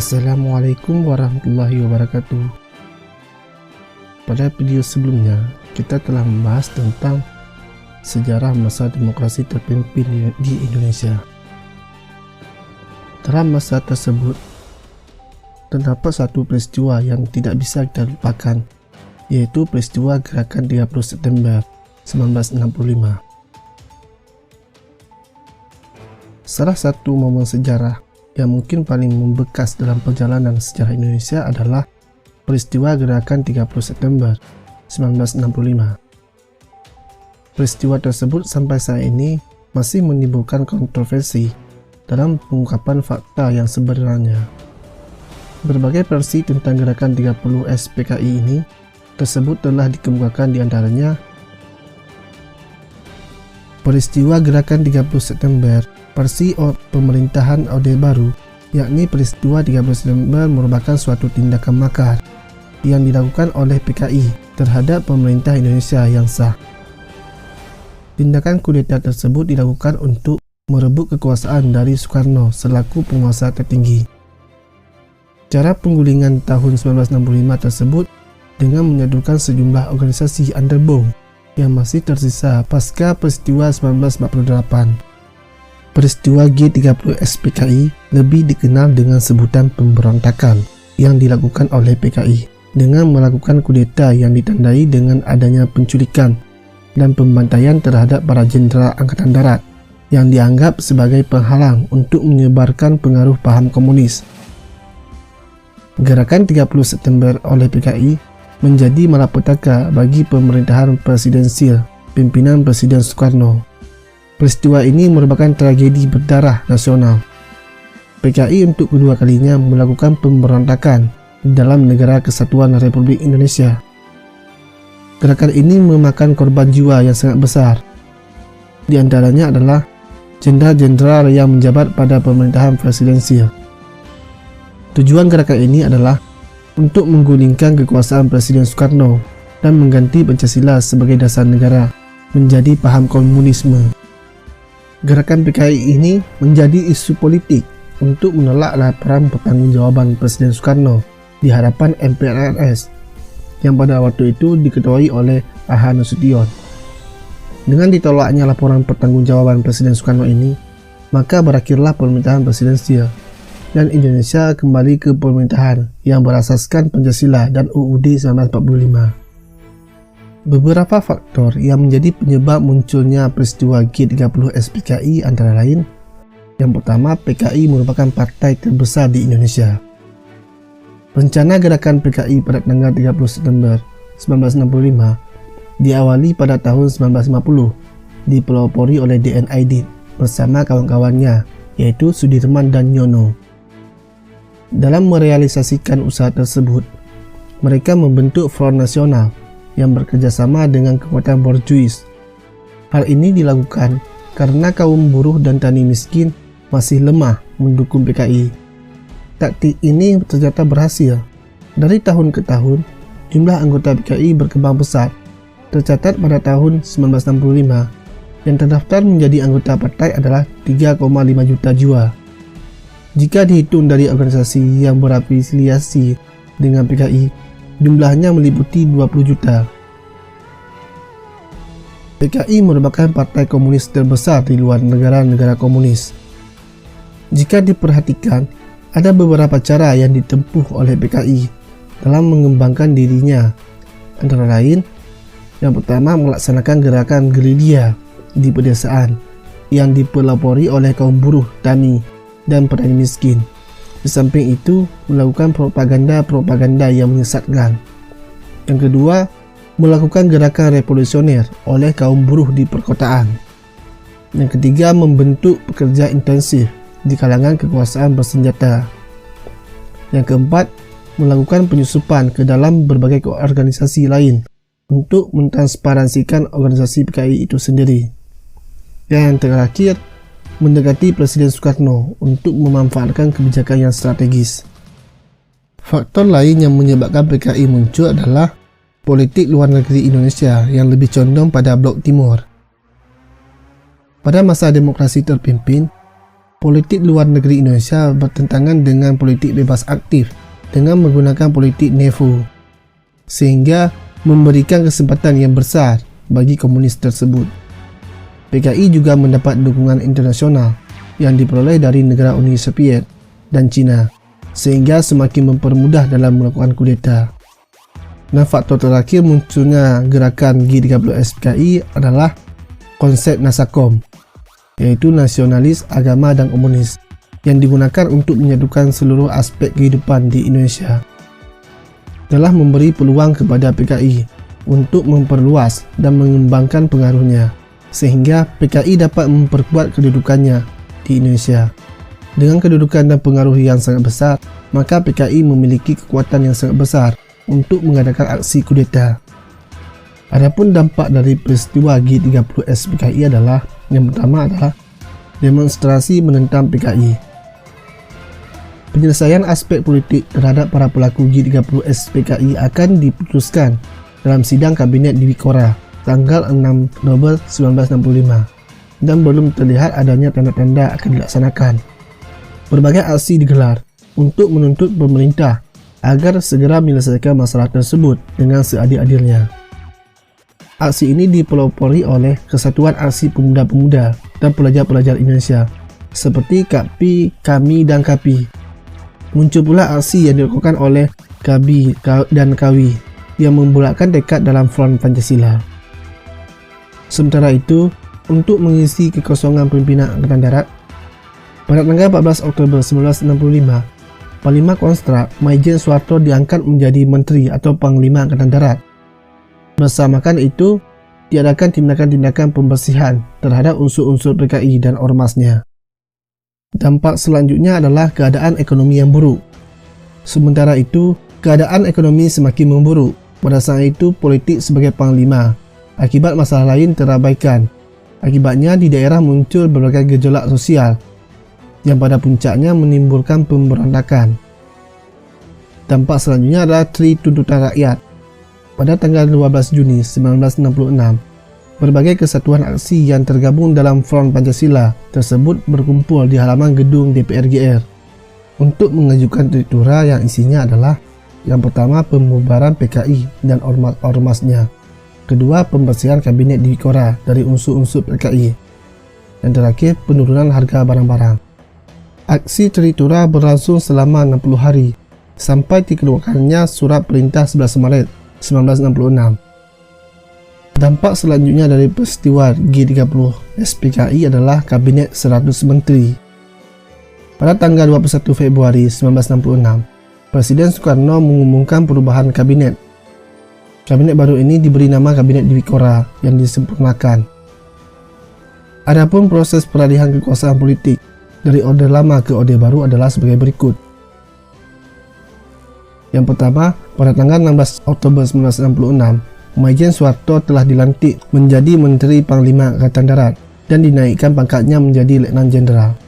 Assalamualaikum warahmatullahi wabarakatuh. Pada video sebelumnya, kita telah membahas tentang sejarah masa demokrasi terpimpin di Indonesia. Dalam masa tersebut, terdapat satu peristiwa yang tidak bisa kita lupakan, yaitu peristiwa Gerakan 30 September 1965. Salah satu momen sejarah yang mungkin paling membekas dalam perjalanan sejarah Indonesia adalah peristiwa Gerakan 30 September 1965. Peristiwa tersebut sampai saat ini masih menimbulkan kontroversi dalam pengungkapan fakta yang sebenarnya. Berbagai versi tentang Gerakan 30 SPKI ini tersebut telah dikemukakan, di antaranya peristiwa Gerakan 30 September versi pemerintahan Orde Baru, yakni peristiwa 30 September merupakan suatu tindakan makar yang dilakukan oleh PKI terhadap pemerintah Indonesia yang sah. Tindakan kudeta tersebut dilakukan untuk merebut kekuasaan dari Soekarno selaku penguasa tertinggi. Cara penggulingan tahun 1965 tersebut dengan menyodorkan sejumlah organisasi underbong yang masih tersisa pasca peristiwa 1948. Peristiwa G30 SPKI lebih dikenal dengan sebutan pemberontakan yang dilakukan oleh PKI dengan melakukan kudeta yang ditandai dengan adanya penculikan dan pembantaian terhadap para jenderal Angkatan Darat yang dianggap sebagai penghalang untuk menyebarkan pengaruh paham komunis. Gerakan 30 September oleh PKI menjadi malapetaka bagi pemerintahan presidensil pimpinan Presiden Soekarno. Peristiwa ini merupakan tragedi berdarah nasional. PKI untuk kedua kalinya melakukan pemberontakan dalam negara kesatuan Republik Indonesia. Gerakan ini memakan korban jiwa yang sangat besar. Di antaranya adalah jenderal-jenderal yang menjabat pada pemerintahan presidensial. Tujuan gerakan ini adalah untuk menggulingkan kekuasaan Presiden Soekarno dan mengganti Pancasila sebagai dasar negara menjadi paham komunisme. Gerakan PKI ini menjadi isu politik untuk menolak laporan pertanggungjawaban Presiden Soekarno di hadapan MPRS yang pada waktu itu diketuai oleh A.H. Nasution. Dengan ditolaknya laporan pertanggungjawaban Presiden Soekarno ini, maka berakhirlah pemerintahan presidensial dan Indonesia kembali ke pemerintahan yang berasaskan Pancasila dan UUD 1945. Beberapa faktor yang menjadi penyebab munculnya peristiwa G30 SPKI antara lain: yang pertama, PKI merupakan partai terbesar di Indonesia. Rencana gerakan PKI pada tanggal 30 September 1965 diawali pada tahun 1950, dipelopori oleh DN Aidit bersama kawan-kawannya yaitu Sudirman dan Yono. Dalam merealisasikan usaha tersebut, mereka membentuk Front Nasional yang bekerjasama dengan kekuatan borjuis. Hal ini dilakukan karena kaum buruh dan tani miskin masih lemah mendukung PKI. Taktik ini ternyata berhasil. Dari tahun ke tahun, jumlah anggota PKI berkembang pesat. Tercatat pada tahun 1965, yang terdaftar menjadi anggota partai adalah 3,5 juta jiwa. Jika dihitung dari organisasi yang berafiliasi dengan PKI, jumlahnya meliputi 20 juta. PKI merupakan partai komunis terbesar di luar negara-negara komunis. Jika diperhatikan, ada beberapa cara yang ditempuh oleh PKI dalam mengembangkan dirinya. Antara lain, yang pertama, melaksanakan gerakan gerilya di pedesaan yang dipelopori oleh kaum buruh, tani, dan petani miskin. Di samping itu, melakukan propaganda yang menyesatkan. Yang kedua, melakukan gerakan revolusioner oleh kaum buruh di perkotaan. Yang ketiga, membentuk pekerja intensif di kalangan kekuasaan bersenjata. Yang keempat, melakukan penyusupan ke dalam berbagai organisasi lain untuk mentransparansikan organisasi PKI itu sendiri. Dan yang terakhir, mendekati Presiden Soekarno untuk memanfaatkan kebijakan yang strategis. Faktor lain yang menyebabkan PKI muncul adalah politik luar negeri Indonesia yang lebih condong pada Blok Timur. Pada masa demokrasi terpimpin, politik luar negeri Indonesia bertentangan dengan politik bebas aktif dengan menggunakan politik NEFU, sehingga memberikan kesempatan yang besar bagi komunis tersebut. PKI juga mendapat dukungan internasional yang diperoleh dari negara Uni Soviet dan China, sehingga semakin mempermudah dalam melakukan kudeta. Dan faktor terakhir munculnya gerakan G30S-PKI adalah konsep Nasakom, yaitu nasionalis, agama, dan komunis, yang digunakan untuk menyatukan seluruh aspek kehidupan di Indonesia. Telah memberi peluang kepada PKI untuk memperluas dan mengembangkan pengaruhnya, sehingga PKI dapat memperkuat kedudukannya di Indonesia. Dengan kedudukan dan pengaruh yang sangat besar, maka PKI memiliki kekuatan yang sangat besar untuk mengadakan aksi kudeta. Adapun dampak dari peristiwa G30S-PKI adalah, yang pertama adalah demonstrasi menentang PKI. Penyelesaian aspek politik terhadap para pelaku G30S-PKI akan diputuskan dalam sidang kabinet di Wikora tanggal 6 Oktober 1965, dan belum terlihat adanya tanda-tanda akan dilaksanakan. Berbagai aksi digelar untuk menuntut pemerintah agar segera menyelesaikan masalah tersebut dengan seadil-adilnya. Aksi ini dipelopori oleh Kesatuan Aksi Pemuda-Pemuda dan Pelajar-Pelajar Indonesia seperti KAPI, KAMI, dan KAPI. Muncul pula aksi yang dilakukan oleh KABI dan KAWI yang membulatkan tekad dalam Front Pancasila. Sementara itu, untuk mengisi kekosongan pimpinan Angkatan Darat, pada tanggal 14 Oktober 1965, Panglima Kostrat Maijen Soeharto diangkat menjadi Menteri atau Panglima Angkatan Darat. Bersamakan itu, diadakan tindakan-tindakan pembersihan terhadap unsur-unsur PKI dan ormasnya. Dampak selanjutnya adalah keadaan ekonomi yang buruk. Sementara itu, keadaan ekonomi semakin memburuk. Pada saat itu, politik sebagai panglima, akibat masalah lain terabaikan. Akibatnya, di daerah muncul berbagai gejolak sosial yang pada puncaknya menimbulkan pemberontakan. Dampak selanjutnya adalah Tri Tuntutan Rakyat. Pada tanggal 12 Juni 1966, berbagai kesatuan aksi yang tergabung dalam Front Pancasila tersebut berkumpul di halaman gedung DPR GR untuk mengajukan tritura yang isinya adalah: yang pertama, pembubaran PKI dan ormas-ormasnya; kedua, pembersihan kabinet di Wikora dari unsur-unsur PKI; dan terakhir, penurunan harga barang-barang. Aksi tritura berlangsung selama 60 hari sampai dikeluarkannya Surat Perintah 11 Maret 1966. Dampak selanjutnya dari peristiwa G30S-PKI adalah Kabinet 100 Menteri. Pada tanggal 21 Februari 1966, Presiden Soekarno mengumumkan perubahan kabinet. Kabinet baru ini diberi nama Kabinet di Wikora yang disempurnakan. Adapun proses peralihan kekuasaan politik dari Orde Lama ke Orde Baru adalah sebagai berikut. Yang pertama, pada tanggal 16 Oktober 1966, Maijen Soeharto telah dilantik menjadi Menteri Panglima Angkatan Darat dan dinaikkan pangkatnya menjadi Letnan Jenderal.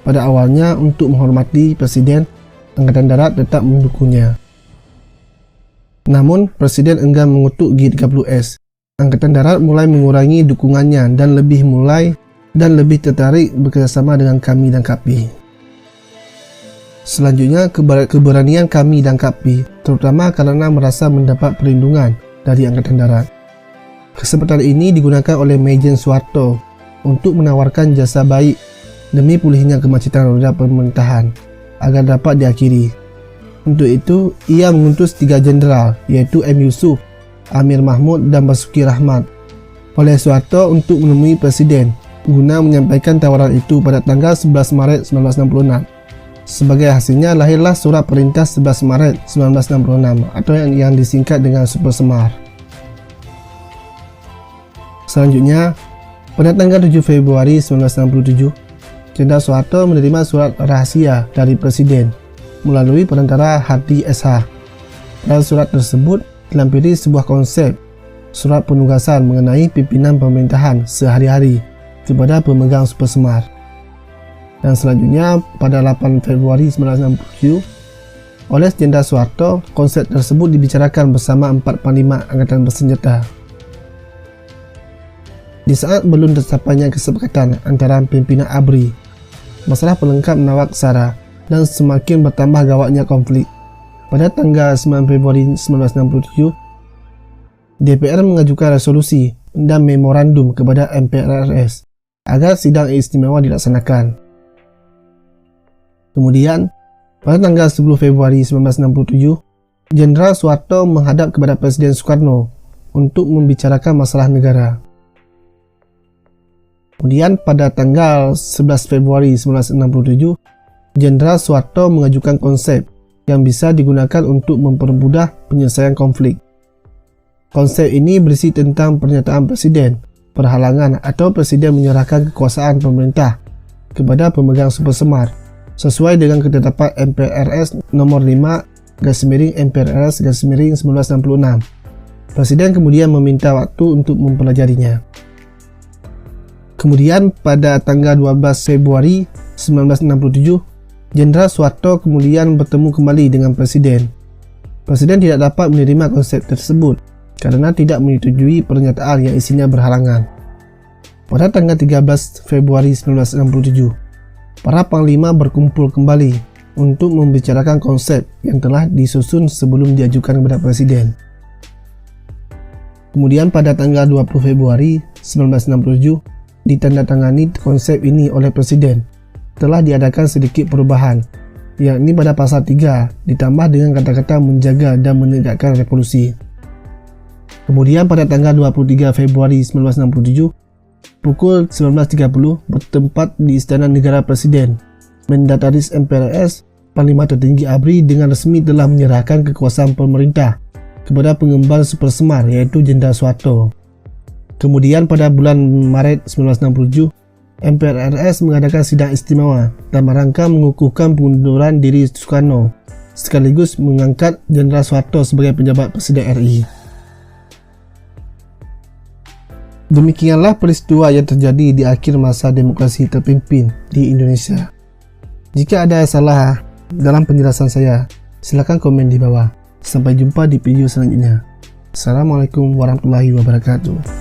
Pada awalnya, untuk menghormati Presiden, Angkatan Darat tetap mendukungnya. Namun, Presiden enggan mengutuk G30S. Angkatan Darat mulai mengurangi dukungannya dan lebih tertarik bekerjasama dengan KAMI dan KAPI. Selanjutnya, keberanian KAMI dan KAPI, terutama karena merasa mendapat perlindungan dari Angkatan Darat. Kesempatan ini digunakan oleh Maijen Soeharto untuk menawarkan jasa baik demi pulihnya kemacetan roda pemerintahan agar dapat diakhiri. Untuk itu, ia mengutus 3 jenderal, yaitu M. Yusuf, Amir Mahmud, dan Basuki Rahmat oleh Soeharto untuk menemui Presiden guna menyampaikan tawaran itu pada tanggal 11 Maret 1966. Sebagai hasilnya lahirlah Surat Perintah 11 Maret 1966 atau yang disingkat dengan Super Semar. Selanjutnya, pada tanggal 7 Februari 1967, Jenderal Soeharto menerima surat rahasia dari Presiden melalui perantara Hardi SH. Dalam surat tersebut dilampiri sebuah konsep surat penugasan mengenai pimpinan pemerintahan sehari-hari kepada pemegang Super Semar. Dan selanjutnya, pada 8 Februari 1967, oleh Jenderal Soeharto, konsep tersebut dibicarakan bersama 4 panglima angkatan bersenjata. Di saat belum tercapainya kesepakatan antara pimpinan ABRI masalah pelengkap Nawaksara, dan semakin bertambah gawatnya konflik. Pada tanggal 9 Februari 1967, DPR mengajukan resolusi dan memorandum kepada MPRS agar sidang istimewa dilaksanakan. Kemudian, pada tanggal 10 Februari 1967, Jenderal Soeharto menghadap kepada Presiden Soekarno untuk membicarakan masalah negara. Kemudian pada tanggal 11 Februari 1967, Jenderal Soeharto mengajukan konsep yang bisa digunakan untuk mempermudah penyelesaian konflik. Konsep ini berisi tentang pernyataan Presiden, perhalangan atau Presiden menyerahkan kekuasaan pemerintah kepada pemegang super semar sesuai dengan ketetapan MPRS nomor 5/MPRS/1966. Presiden kemudian meminta waktu untuk mempelajarinya. Kemudian pada tanggal 12 Februari 1967, Jenderal Soeharto kemudian bertemu kembali dengan Presiden. Presiden tidak dapat menerima konsep tersebut karena tidak menyetujui pernyataan yang isinya berhalangan. Pada tanggal 13 Februari 1967, para panglima berkumpul kembali untuk membicarakan konsep yang telah disusun sebelum diajukan kepada Presiden. Kemudian pada tanggal 20 Februari 1967, ditandatangani konsep ini oleh Presiden. Telah diadakan sedikit perubahan, yakni pada pasal 3 ditambah dengan kata-kata menjaga dan menegakkan revolusi. Kemudian pada tanggal 23 Februari 1967, pukul 19.30 bertempat di Istana Negara Presiden, Mendataris MPRS, Panglima Tertinggi ABRI dengan resmi telah menyerahkan kekuasaan pemerintah kepada pengemban super semar yaitu Jenderal Soeharto. Kemudian pada bulan Maret 1967, MPRS mengadakan sidang istimewa dalam rangka mengukuhkan pengunduran diri Soekarno, sekaligus mengangkat Jenderal Soeharto sebagai penjabat Presiden RI. Demikianlah peristiwa yang terjadi di akhir masa demokrasi terpimpin di Indonesia. Jika ada salah dalam penjelasan saya, silakan komen di bawah. Sampai jumpa di video selanjutnya. Assalamualaikum warahmatullahi wabarakatuh.